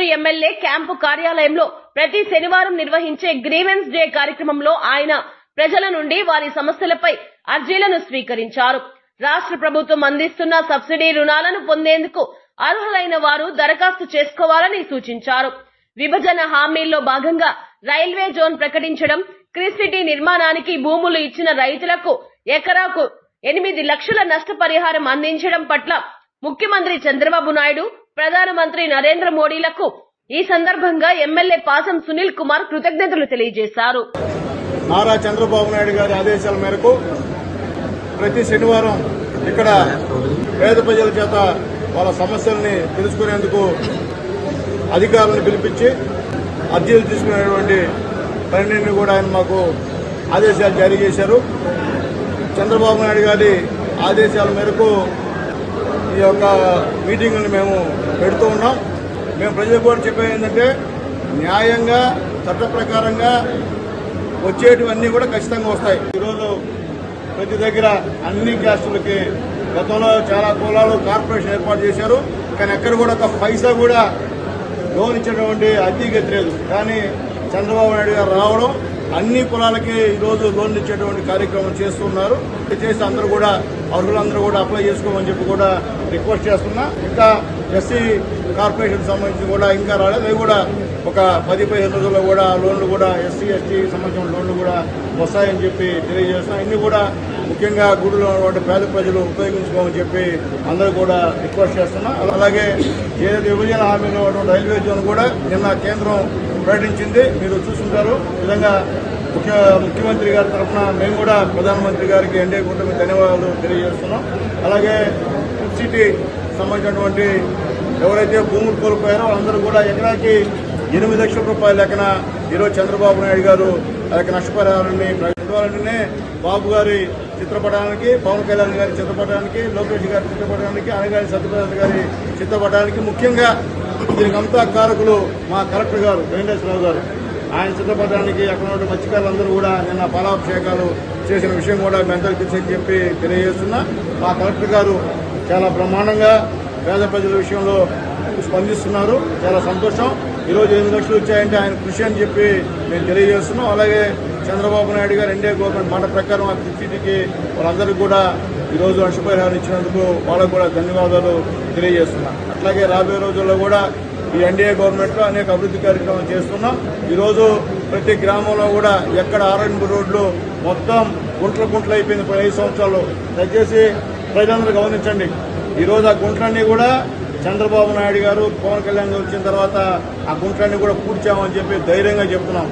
Nellore MLA camp కార్యాలయంలో ప్రతి శనివారం నిర్వహించే గ్రీవెన్స్ డే కార్యక్రమంలో ఆయన ప్రజల నుండి వారి సమస్యలపై అర్జీలను స్వీకరించారు. రాష్ట్ర ప్రభుత్వం అందిస్తున్న సబ్సిడీ రుణాలను పొందేందుకు అర్హులైన వారు దరఖాస్తు చేసుకోవాలని సూచించారు. విభజన హామీల్లో భాగంగా రైల్వే జోన్ ప్రకటించడం, క్రిసిటీ నిర్మాణానికి భూములు ఇచ్చిన రైతులకు ఎకరాకు 8 లక్షల నష్టపరిహారం అందించడం పట్ల ముఖ్యమంత్రి చంద్రబాబు నాయుడు, ప్రధానమంత్రి నరేంద్ర మోడీలకు ఈ సందర్భంగా ఎమ్మెల్యే పాసం సునీల్ కుమార్ కృతజ్ఞతలు తెలియజేశారు. నారా చంద్రబాబు నాయుడు గారి ఆదేశాల మేరకు ప్రతి శనివారం ఇక్కడ పేద ప్రజల చేత వాళ్ళ సమస్యల్ని తెలుసుకునేందుకు అధికారులను పిలిపించి అర్జీలు తీసుకునేటువంటి పనిని కూడా ఆయన మాకు ఆదేశాలు జారీ చేశారు. చంద్రబాబు నాయుడు గారి ఆదేశాల మేరకు ఈ యొక్క మీటింగులను మేము పెడుతూ ఉన్నాం. మేము ప్రజలకు కూడా చెప్పేది ఏంటంటే, న్యాయంగా చట్ట ప్రకారంగా వచ్చేటివన్నీ కూడా ఖచ్చితంగా వస్తాయి. ఈరోజు ప్రతి దగ్గర అన్ని క్యాస్టులకి గతంలో చాలా కులాలు కార్పొరేషన్ ఏర్పాటు చేశారు, కానీ ఎక్కడ కూడా ఒక పైసా కూడా లోన్ ఇచ్చేటువంటి అద్దెగతి లేదు. కానీ చంద్రబాబు నాయుడు గారు రావడం అన్ని కులాలకి ఈరోజు లోన్లు ఇచ్చేటువంటి కార్యక్రమం చేస్తున్నారు. చేసి అందరూ కూడా అర్హులందరూ కూడా అప్లై చేసుకోమని చెప్పి కూడా రిక్వెస్ట్ చేస్తున్నా. ఇంకా ఎస్సీ కార్పొరేషన్ సంబంధించి కూడా ఇంకా రాలేదు. అవి కూడా ఒక 10-15 రోజుల్లో కూడా లోన్లు కూడా ఎస్సీ ఎస్టీ సంబంధించిన లోన్లు కూడా వస్తాయని చెప్పి తెలియజేస్తున్నాం. ఇన్ని కూడా ముఖ్యంగా గుడిలో ఉన్నటువంటి పేద ప్రజలు ఉపయోగించుకోమని చెప్పి అందరూ కూడా రిక్వెస్ట్ చేస్తున్నాం. అలాగే ఏదైతే విభజన హామీలో ఉన్నటువంటి రైల్వే జోన్ కూడా నిన్న కేంద్రం ప్రకటించింది, మీరు చూస్తుంటారు. ఈ విధంగా ముఖ్యమంత్రి గారి తరఫున మేము కూడా ప్రధానమంత్రి గారికి ఎన్డీఏ కూటమి ధన్యవాదాలు తెలియజేస్తున్నాం. అలాగే సిటీ సంబంధించినటువంటి ఎవరైతే భూములు కోల్పోయారో వాళ్ళందరూ కూడా ఎకరాకి 8 లక్షల రూపాయల లెక్కన ఈరోజు చంద్రబాబు నాయుడు గారు ఆ యొక్క నష్టపరిహారాన్ని ప్రకటించాలనే బాబు గారి చిత్రపటానికి, పవన్ కళ్యాణ్ గారి చిత్రపటానికి, లోకేష్ గారి చిత్రపటానికి, అనగారి సత్యప్రసాద్ గారి చిత్రపటానికి, ముఖ్యంగా దీనికంతా కారకులు మా కలెక్టర్ గారు వెంకటేశ్వరరావు గారు, ఆయన చిత్రపటానికి అక్కడ ఉన్న మత్స్యకారులందరూ కూడా నిన్న పాలాభిషేకాలు చేసిన విషయం కూడా మీ అందరికీ తెలిసి చెప్పి తెలియజేస్తున్నా. మా కలెక్టర్ గారు చాలా బ్రహ్మాండంగా పేద ప్రజల విషయంలో స్పందిస్తున్నారు. చాలా సంతోషం. ఈరోజు 8 లక్షలు వచ్చాయంటే ఆయన కృషి అని చెప్పి మేము తెలియజేస్తున్నాం. అలాగే చంద్రబాబు నాయుడు గారు ఎన్డీఏ గవర్నమెంట్ మాట ప్రకారం ఆ సిటీకి వాళ్ళందరికీ కూడా ఈరోజు నష్టపరిహారం ఇచ్చినందుకు వాళ్ళకు కూడా ధన్యవాదాలు తెలియజేస్తున్నాం. అట్లాగే రాబోయే రోజుల్లో కూడా ఈ ఎన్డీఏ గవర్నమెంట్లో అనేక అభివృద్ధి కార్యక్రమాలు చేస్తున్నాం. ఈరోజు ప్రతి గ్రామంలో కూడా ఎక్కడ ఆర్ఎన్బి రోడ్లు మొత్తం గుంటలు అయిపోయింది 5 సంవత్సరాలు. దయచేసి ప్రజలందరూ గమనించండి. ఈరోజు ఆ గుంటలన్నీ కూడా చంద్రబాబు నాయుడు గారు, పవన్ కళ్యాణ్ గారు వచ్చిన తర్వాత ఆ గుంటలన్నీ కూడా పూడ్చామని చెప్పి ధైర్యంగా చెప్తున్నాం.